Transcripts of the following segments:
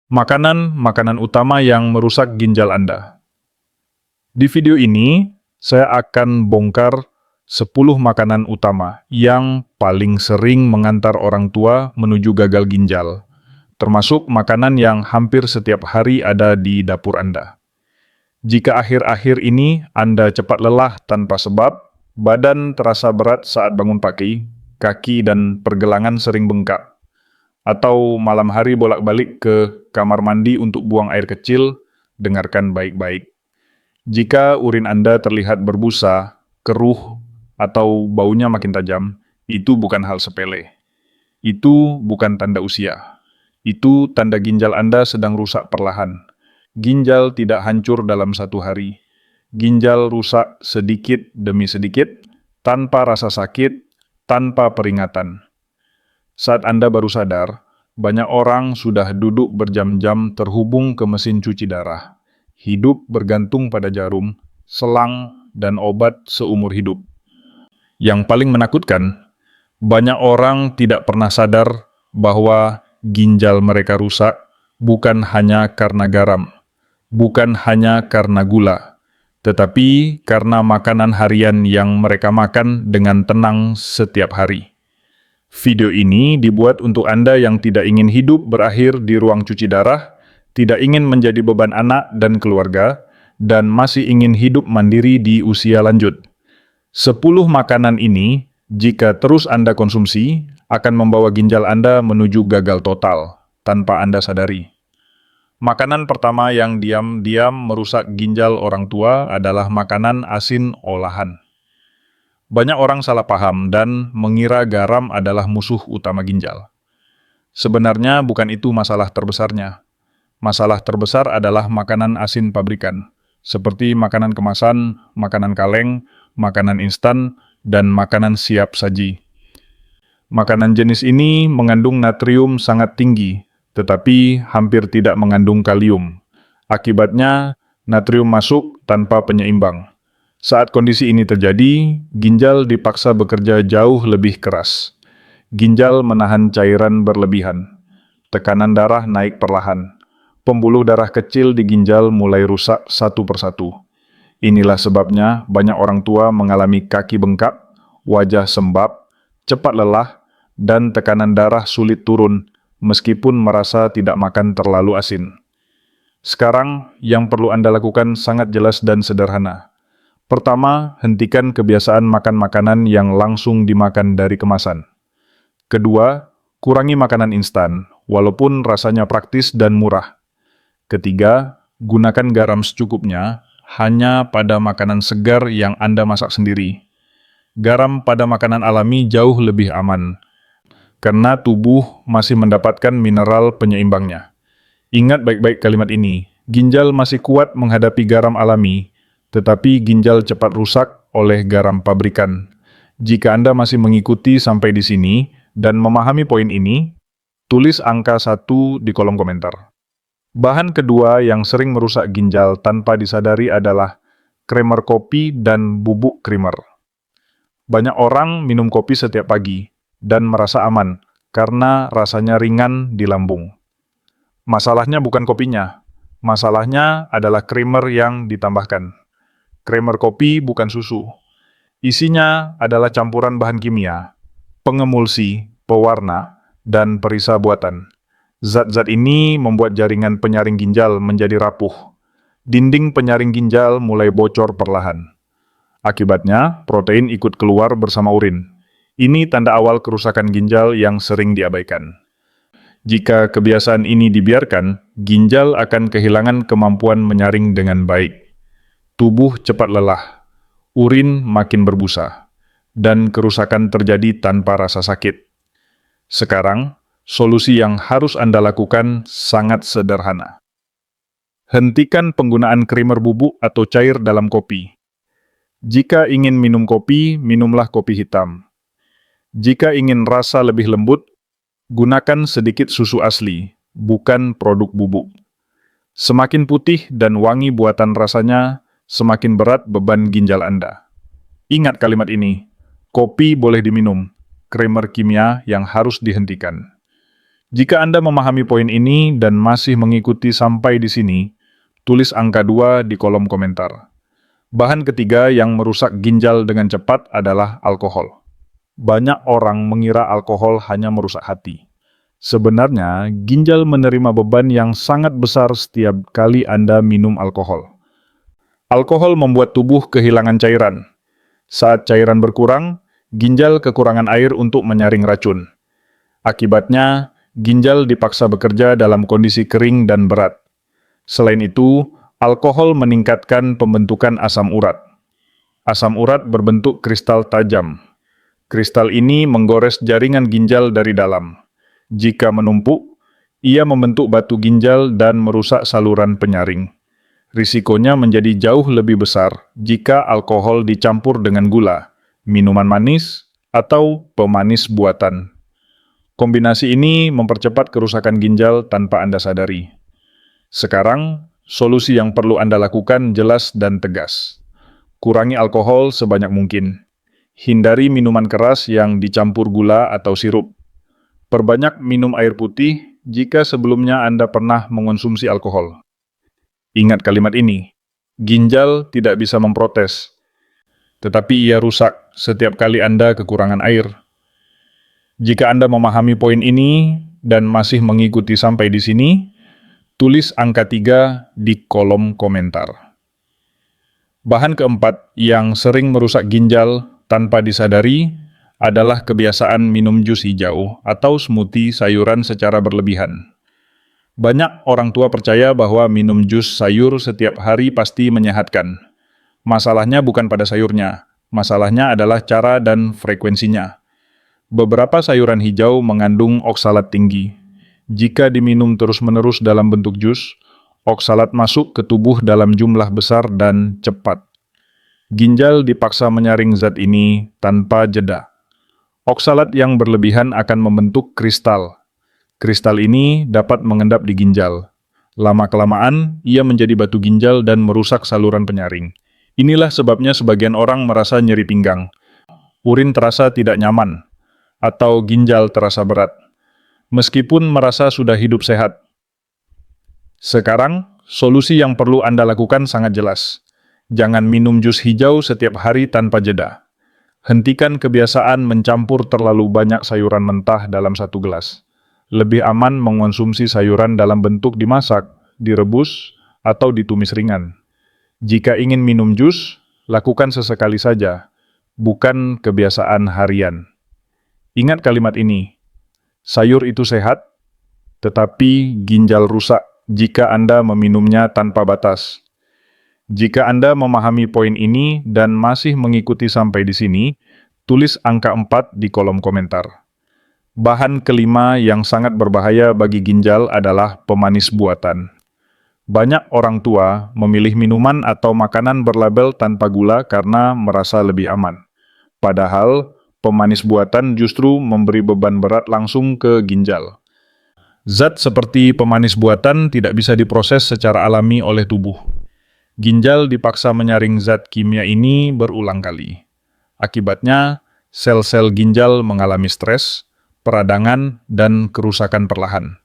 Makanan-makanan utama yang merusak ginjal Anda. Di video ini, saya akan bongkar 10 makanan utama yang paling sering mengantar orang tua menuju gagal ginjal, termasuk makanan yang hampir setiap hari ada di dapur Anda. Jika akhir-akhir ini Anda cepat lelah tanpa sebab, badan terasa berat saat bangun pagi, kaki dan pergelangan sering bengkak, atau malam hari bolak-balik ke kamar mandi untuk buang air kecil, dengarkan baik-baik. Jika urin Anda terlihat berbusa, keruh, atau baunya makin tajam, itu bukan hal sepele. Itu bukan tanda usia. Itu tanda ginjal Anda sedang rusak perlahan. Ginjal tidak hancur dalam satu hari. Ginjal rusak sedikit demi sedikit, tanpa rasa sakit, tanpa peringatan. Saat Anda baru sadar, banyak orang sudah duduk berjam-jam terhubung ke mesin cuci darah. Hidup bergantung pada jarum, selang, dan obat seumur hidup. Yang paling menakutkan, banyak orang tidak pernah sadar bahwa ginjal mereka rusak bukan hanya karena garam, bukan hanya karena gula, tetapi karena makanan harian yang mereka makan dengan tenang setiap hari. Video ini dibuat untuk Anda yang tidak ingin hidup berakhir di ruang cuci darah, tidak ingin menjadi beban anak dan keluarga, dan masih ingin hidup mandiri di usia lanjut. 10 makanan ini, jika terus Anda konsumsi, akan membawa ginjal Anda menuju gagal total, tanpa Anda sadari. Makanan pertama yang diam-diam merusak ginjal orang tua adalah makanan asin olahan. Banyak orang salah paham dan mengira garam adalah musuh utama ginjal. Sebenarnya bukan itu masalah terbesarnya. Masalah terbesar adalah makanan asin pabrikan, seperti makanan kemasan, makanan kaleng, makanan instan, dan makanan siap saji. Makanan jenis ini mengandung natrium sangat tinggi, tetapi hampir tidak mengandung kalium. Akibatnya, natrium masuk tanpa penyeimbang. Saat kondisi ini terjadi, ginjal dipaksa bekerja jauh lebih keras. Ginjal menahan cairan berlebihan. Tekanan darah naik perlahan. Pembuluh darah kecil di ginjal mulai rusak satu persatu. Inilah sebabnya banyak orang tua mengalami kaki bengkak, wajah sembab, cepat lelah, dan tekanan darah sulit turun meskipun merasa tidak makan terlalu asin. Sekarang, yang perlu Anda lakukan sangat jelas dan sederhana. Pertama, hentikan kebiasaan makan makanan yang langsung dimakan dari kemasan. Kedua, kurangi makanan instan, walaupun rasanya praktis dan murah. Ketiga, gunakan garam secukupnya, hanya pada makanan segar yang Anda masak sendiri. Garam pada makanan alami jauh lebih aman, karena tubuh masih mendapatkan mineral penyeimbangnya. Ingat baik-baik kalimat ini, ginjal masih kuat menghadapi garam alami, tetapi ginjal cepat rusak oleh garam pabrikan. Jika Anda masih mengikuti sampai di sini dan memahami poin ini, tulis angka 1 di kolom komentar. Bahan kedua yang sering merusak ginjal tanpa disadari adalah kremer kopi dan bubuk krimer. Banyak orang minum kopi setiap pagi dan merasa aman karena rasanya ringan di lambung. Masalahnya bukan kopinya, masalahnya adalah krimer yang ditambahkan. Kremer kopi bukan susu. Isinya adalah campuran bahan kimia, pengemulsi, pewarna, dan perisa buatan. Zat-zat ini membuat jaringan penyaring ginjal menjadi rapuh. Dinding penyaring ginjal mulai bocor perlahan. Akibatnya, protein ikut keluar bersama urin. Ini tanda awal kerusakan ginjal yang sering diabaikan. Jika kebiasaan ini dibiarkan, ginjal akan kehilangan kemampuan menyaring dengan baik. Tubuh cepat lelah, urin makin berbusa, dan kerusakan terjadi tanpa rasa sakit. Sekarang, solusi yang harus Anda lakukan sangat sederhana. Hentikan penggunaan krimer bubuk atau cair dalam kopi. Jika ingin minum kopi, minumlah kopi hitam. Jika ingin rasa lebih lembut, gunakan sedikit susu asli, bukan produk bubuk. Semakin putih dan wangi buatan rasanya, semakin berat beban ginjal Anda. Ingat kalimat ini, kopi boleh diminum, kremer kimia yang harus dihentikan. Jika Anda memahami poin ini dan masih mengikuti sampai di sini, tulis angka 2 di kolom komentar. Bahan ketiga yang merusak ginjal dengan cepat adalah alkohol. Banyak orang mengira alkohol hanya merusak hati. Sebenarnya, ginjal menerima beban yang sangat besar setiap kali Anda minum alkohol. Alkohol membuat tubuh kehilangan cairan. Saat cairan berkurang, ginjal kekurangan air untuk menyaring racun. Akibatnya, ginjal dipaksa bekerja dalam kondisi kering dan berat. Selain itu, alkohol meningkatkan pembentukan asam urat. Asam urat berbentuk kristal tajam. Kristal ini menggores jaringan ginjal dari dalam. Jika menumpuk, ia membentuk batu ginjal dan merusak saluran penyaring. Risikonya menjadi jauh lebih besar jika alkohol dicampur dengan gula, minuman manis, atau pemanis buatan. Kombinasi ini mempercepat kerusakan ginjal tanpa Anda sadari. Sekarang, solusi yang perlu Anda lakukan jelas dan tegas. Kurangi alkohol sebanyak mungkin. Hindari minuman keras yang dicampur gula atau sirup. Perbanyak minum air putih jika sebelumnya Anda pernah mengonsumsi alkohol. Ingat kalimat ini, ginjal tidak bisa memprotes, tetapi ia rusak setiap kali Anda kekurangan air. Jika Anda memahami poin ini dan masih mengikuti sampai di sini, tulis angka 3 di kolom komentar. Bahan keempat yang sering merusak ginjal tanpa disadari adalah kebiasaan minum jus hijau atau smoothie sayuran secara berlebihan. Banyak orang tua percaya bahwa minum jus sayur setiap hari pasti menyehatkan. Masalahnya bukan pada sayurnya, masalahnya adalah cara dan frekuensinya. Beberapa sayuran hijau mengandung oksalat tinggi. Jika diminum terus-menerus dalam bentuk jus, oksalat masuk ke tubuh dalam jumlah besar dan cepat. Ginjal dipaksa menyaring zat ini tanpa jeda. Oksalat yang berlebihan akan membentuk kristal. Kristal ini dapat mengendap di ginjal. Lama-kelamaan, ia menjadi batu ginjal dan merusak saluran penyaring. Inilah sebabnya sebagian orang merasa nyeri pinggang, urin terasa tidak nyaman, atau ginjal terasa berat, meskipun merasa sudah hidup sehat. Sekarang, solusi yang perlu Anda lakukan sangat jelas. Jangan minum jus hijau setiap hari tanpa jeda. Hentikan kebiasaan mencampur terlalu banyak sayuran mentah dalam satu gelas. Lebih aman mengonsumsi sayuran dalam bentuk dimasak, direbus, atau ditumis ringan. Jika ingin minum jus, lakukan sesekali saja, bukan kebiasaan harian. Ingat kalimat ini, sayur itu sehat, tetapi ginjal rusak jika Anda meminumnya tanpa batas. Jika Anda memahami poin ini dan masih mengikuti sampai di sini, tulis angka 4 di kolom komentar. Bahan kelima yang sangat berbahaya bagi ginjal adalah pemanis buatan. Banyak orang tua memilih minuman atau makanan berlabel tanpa gula karena merasa lebih aman. Padahal, pemanis buatan justru memberi beban berat langsung ke ginjal. Zat seperti pemanis buatan tidak bisa diproses secara alami oleh tubuh. Ginjal dipaksa menyaring zat kimia ini berulang kali. Akibatnya, sel-sel ginjal mengalami stres, peradangan, dan kerusakan perlahan.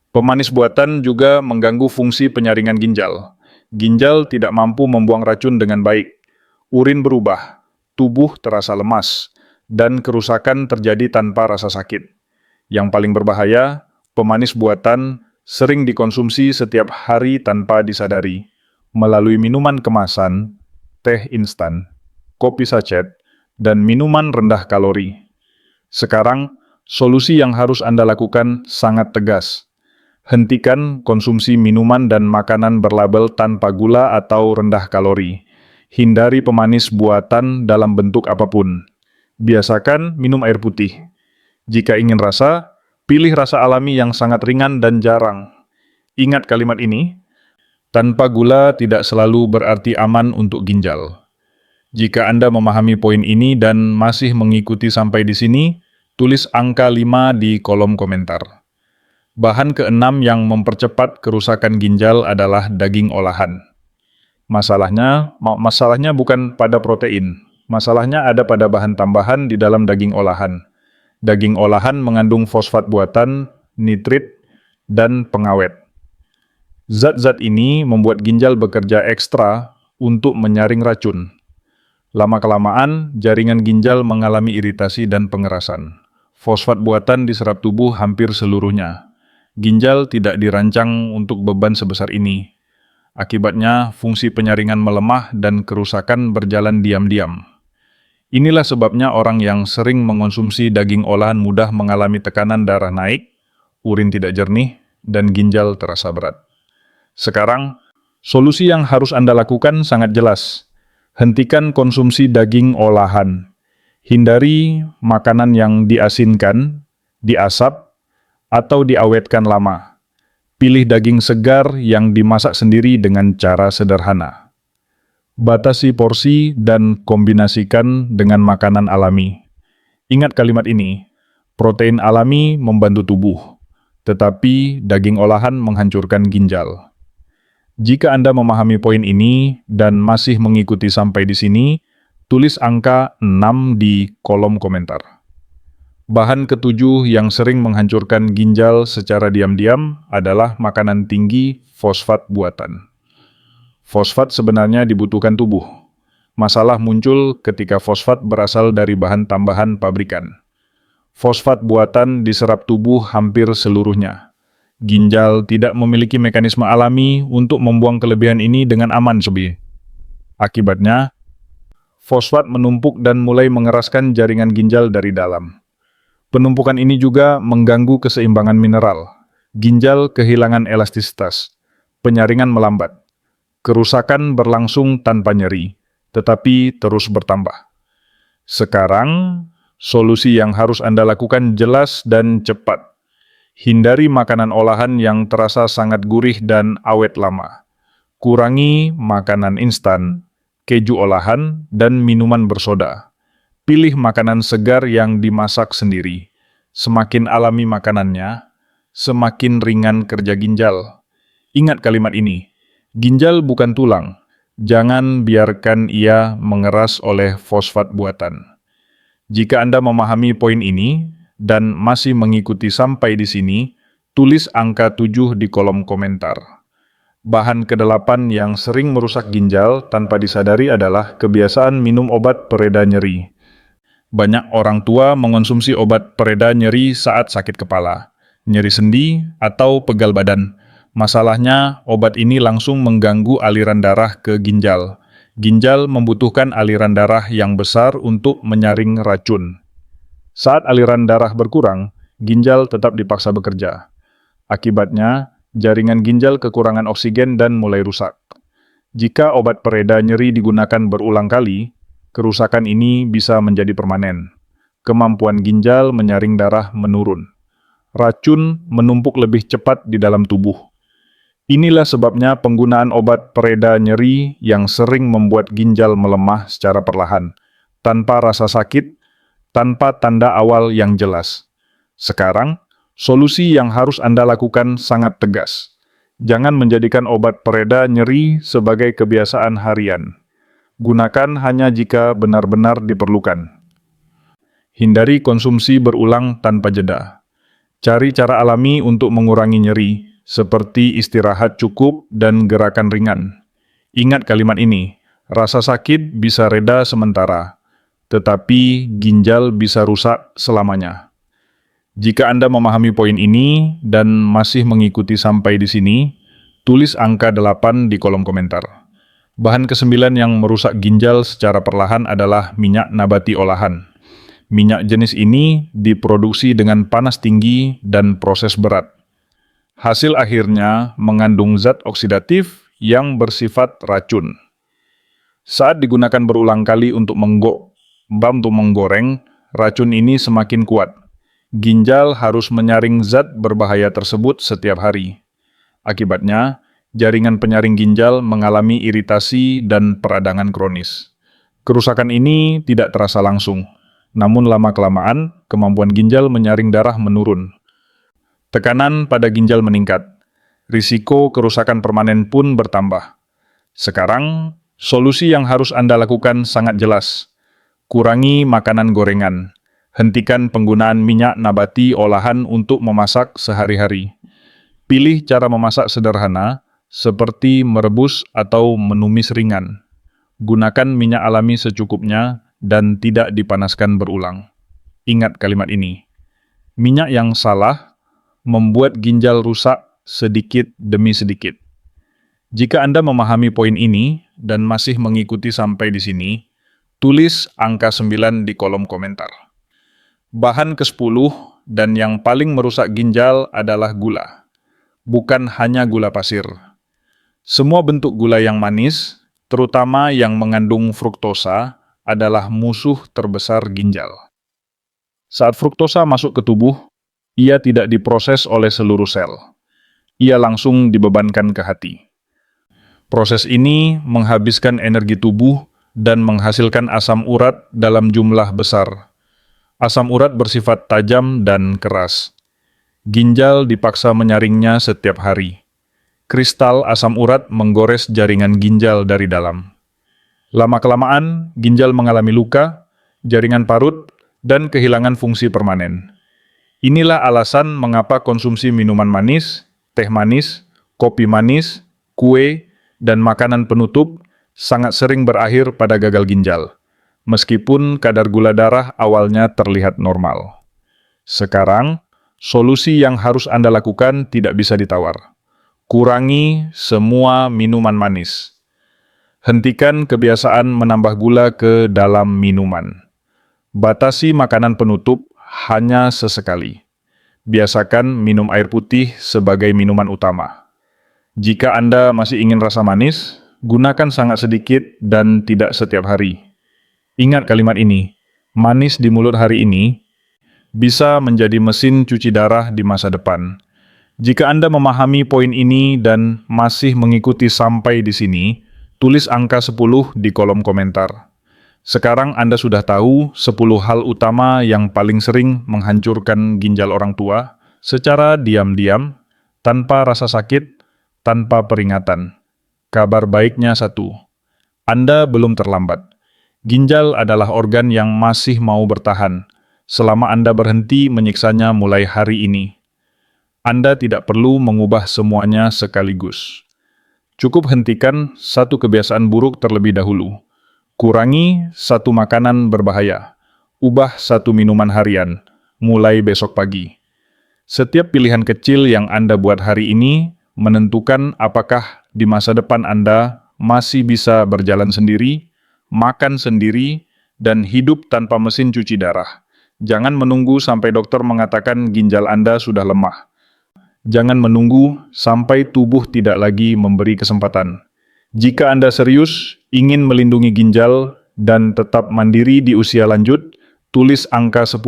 Pemanis buatan juga mengganggu fungsi penyaringan ginjal. Ginjal tidak mampu membuang racun dengan baik. Urin berubah, tubuh terasa lemas, dan kerusakan terjadi tanpa rasa sakit. Yang paling berbahaya, pemanis buatan sering dikonsumsi setiap hari tanpa disadari, melalui minuman kemasan, teh instan, kopi sachet, dan minuman rendah kalori. Sekarang, solusi yang harus Anda lakukan sangat tegas. Hentikan konsumsi minuman dan makanan berlabel tanpa gula atau rendah kalori. Hindari pemanis buatan dalam bentuk apapun. Biasakan minum air putih. Jika ingin rasa, pilih rasa alami yang sangat ringan dan jarang. Ingat kalimat ini, tanpa gula tidak selalu berarti aman untuk ginjal. Jika Anda memahami poin ini dan masih mengikuti sampai di sini, tulis angka 5 di kolom komentar. Bahan keenam yang mempercepat kerusakan ginjal adalah daging olahan. Masalahnya bukan pada protein. Masalahnya ada pada bahan tambahan di dalam daging olahan. Daging olahan mengandung fosfat buatan, nitrit, dan pengawet. Zat-zat ini membuat ginjal bekerja ekstra untuk menyaring racun. Lama-kelamaan, jaringan ginjal mengalami iritasi dan pengerasan. Fosfat buatan diserap tubuh hampir seluruhnya. Ginjal tidak dirancang untuk beban sebesar ini. Akibatnya, fungsi penyaringan melemah dan kerusakan berjalan diam-diam. Inilah sebabnya orang yang sering mengonsumsi daging olahan mudah mengalami tekanan darah naik, urin tidak jernih, dan ginjal terasa berat. Sekarang, solusi yang harus Anda lakukan sangat jelas. Hentikan konsumsi daging olahan. Hindari makanan yang diasinkan, diasap, atau diawetkan lama. Pilih daging segar yang dimasak sendiri dengan cara sederhana. Batasi porsi dan kombinasikan dengan makanan alami. Ingat kalimat ini, protein alami membantu tubuh, tetapi daging olahan menghancurkan ginjal. Jika Anda memahami poin ini dan masih mengikuti sampai di sini, tulis angka 6 di kolom komentar. Bahan ketujuh yang sering menghancurkan ginjal secara diam-diam adalah makanan tinggi fosfat buatan. Fosfat sebenarnya dibutuhkan tubuh. Masalah muncul ketika fosfat berasal dari bahan tambahan pabrikan. Fosfat buatan diserap tubuh hampir seluruhnya. Ginjal tidak memiliki mekanisme alami untuk membuang kelebihan ini dengan aman, sobi. Akibatnya, fosfat menumpuk dan mulai mengeraskan jaringan ginjal dari dalam. Penumpukan ini juga mengganggu keseimbangan mineral. Ginjal kehilangan elastisitas. Penyaringan melambat. Kerusakan berlangsung tanpa nyeri, tetapi terus bertambah. Sekarang, solusi yang harus Anda lakukan jelas dan cepat. Hindari makanan olahan yang terasa sangat gurih dan awet lama. Kurangi makanan instan, keju olahan, dan minuman bersoda. Pilih makanan segar yang dimasak sendiri. Semakin alami makanannya, semakin ringan kerja ginjal. Ingat kalimat ini, ginjal bukan tulang. Jangan biarkan ia mengeras oleh fosfat buatan. Jika Anda memahami poin ini, dan masih mengikuti sampai di sini, tulis angka 7 di kolom komentar. Bahan ke-8 yang sering merusak ginjal tanpa disadari adalah kebiasaan minum obat pereda nyeri. Banyak orang tua mengonsumsi obat pereda nyeri saat sakit kepala, nyeri sendi, atau pegal badan. Masalahnya, obat ini langsung mengganggu aliran darah ke ginjal. Ginjal membutuhkan aliran darah yang besar untuk menyaring racun. Saat aliran darah berkurang, ginjal tetap dipaksa bekerja. Akibatnya, jaringan ginjal kekurangan oksigen dan mulai rusak. Jika obat pereda nyeri digunakan berulang kali, kerusakan ini bisa menjadi permanen. Kemampuan ginjal menyaring darah menurun. Racun menumpuk lebih cepat di dalam tubuh. Inilah sebabnya penggunaan obat pereda nyeri yang sering membuat ginjal melemah secara perlahan, tanpa rasa sakit, tanpa tanda awal yang jelas. Sekarang, solusi yang harus Anda lakukan sangat tegas. Jangan menjadikan obat pereda nyeri sebagai kebiasaan harian. Gunakan hanya jika benar-benar diperlukan. Hindari konsumsi berulang tanpa jeda. Cari cara alami untuk mengurangi nyeri, seperti istirahat cukup dan gerakan ringan. Ingat kalimat ini, rasa sakit bisa reda sementara, tetapi ginjal bisa rusak selamanya. Jika Anda memahami poin ini dan masih mengikuti sampai di sini, tulis angka 8 di kolom komentar. Bahan ke-9 yang merusak ginjal secara perlahan adalah minyak nabati olahan. Minyak jenis ini diproduksi dengan panas tinggi dan proses berat. Hasil akhirnya mengandung zat oksidatif yang bersifat racun. Saat digunakan berulang kali untuk menggoreng, racun ini semakin kuat. Ginjal harus menyaring zat berbahaya tersebut setiap hari. Akibatnya, jaringan penyaring ginjal mengalami iritasi dan peradangan kronis. Kerusakan ini tidak terasa langsung, namun lama-kelamaan kemampuan ginjal menyaring darah menurun. Tekanan pada ginjal meningkat. Risiko kerusakan permanen pun bertambah. Sekarang, solusi yang harus Anda lakukan sangat jelas. Kurangi makanan gorengan. Hentikan penggunaan minyak nabati olahan untuk memasak sehari-hari. Pilih cara memasak sederhana, seperti merebus atau menumis ringan. Gunakan minyak alami secukupnya dan tidak dipanaskan berulang. Ingat kalimat ini. Minyak yang salah membuat ginjal rusak sedikit demi sedikit. Jika Anda memahami poin ini dan masih mengikuti sampai di sini, tulis angka 9 di kolom komentar. Bahan ke-10 dan yang paling merusak ginjal adalah gula. Bukan hanya gula pasir. Semua bentuk gula yang manis, terutama yang mengandung fruktosa, adalah musuh terbesar ginjal. Saat fruktosa masuk ke tubuh, ia tidak diproses oleh seluruh sel. Ia langsung dibebankan ke hati. Proses ini menghabiskan energi tubuh dan menghasilkan asam urat dalam jumlah besar. Asam urat bersifat tajam dan keras. Ginjal dipaksa menyaringnya setiap hari. Kristal asam urat menggores jaringan ginjal dari dalam. Lama-kelamaan, ginjal mengalami luka, jaringan parut, dan kehilangan fungsi permanen. Inilah alasan mengapa konsumsi minuman manis, teh manis, kopi manis, kue, dan makanan penutup sangat sering berakhir pada gagal ginjal, meskipun kadar gula darah awalnya terlihat normal. Sekarang, solusi yang harus Anda lakukan tidak bisa ditawar. Kurangi semua minuman manis. Hentikan kebiasaan menambah gula ke dalam minuman. Batasi makanan penutup hanya sesekali. Biasakan minum air putih sebagai minuman utama. Jika Anda masih ingin rasa manis, gunakan sangat sedikit dan tidak setiap hari. Ingat kalimat ini, manis di mulut hari ini bisa menjadi mesin cuci darah di masa depan. Jika Anda memahami poin ini dan masih mengikuti sampai di sini, tulis angka 10 di kolom komentar. Sekarang Anda sudah tahu 10 hal utama yang paling sering menghancurkan ginjal orang tua secara diam-diam, tanpa rasa sakit, tanpa peringatan. Kabar baiknya satu, Anda belum terlambat. Ginjal adalah organ yang masih mau bertahan, selama Anda berhenti menyiksanya mulai hari ini. Anda tidak perlu mengubah semuanya sekaligus. Cukup hentikan satu kebiasaan buruk terlebih dahulu. Kurangi satu makanan berbahaya. Ubah satu minuman harian, mulai besok pagi. Setiap pilihan kecil yang Anda buat hari ini menentukan apakah di masa depan Anda masih bisa berjalan sendiri, makan sendiri, dan hidup tanpa mesin cuci darah. Jangan menunggu sampai dokter mengatakan ginjal Anda sudah lemah. Jangan menunggu sampai tubuh tidak lagi memberi kesempatan. Jika Anda serius ingin melindungi ginjal dan tetap mandiri di usia lanjut, tulis angka 10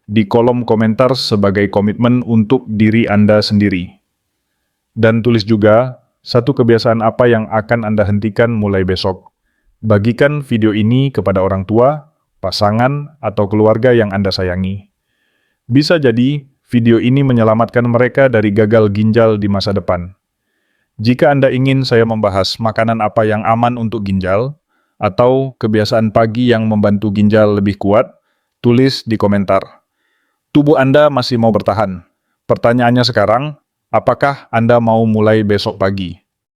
di kolom komentar sebagai komitmen untuk diri Anda sendiri. Dan tulis juga satu kebiasaan apa yang akan Anda hentikan mulai besok. Bagikan video ini kepada orang tua, pasangan, atau keluarga yang Anda sayangi. Bisa jadi video ini menyelamatkan mereka dari gagal ginjal di masa depan. Jika Anda ingin saya membahas makanan apa yang aman untuk ginjal, atau kebiasaan pagi yang membantu ginjal lebih kuat, tulis di komentar. Tubuh Anda masih mau bertahan. Pertanyaannya sekarang, apakah Anda mau mulai besok pagi?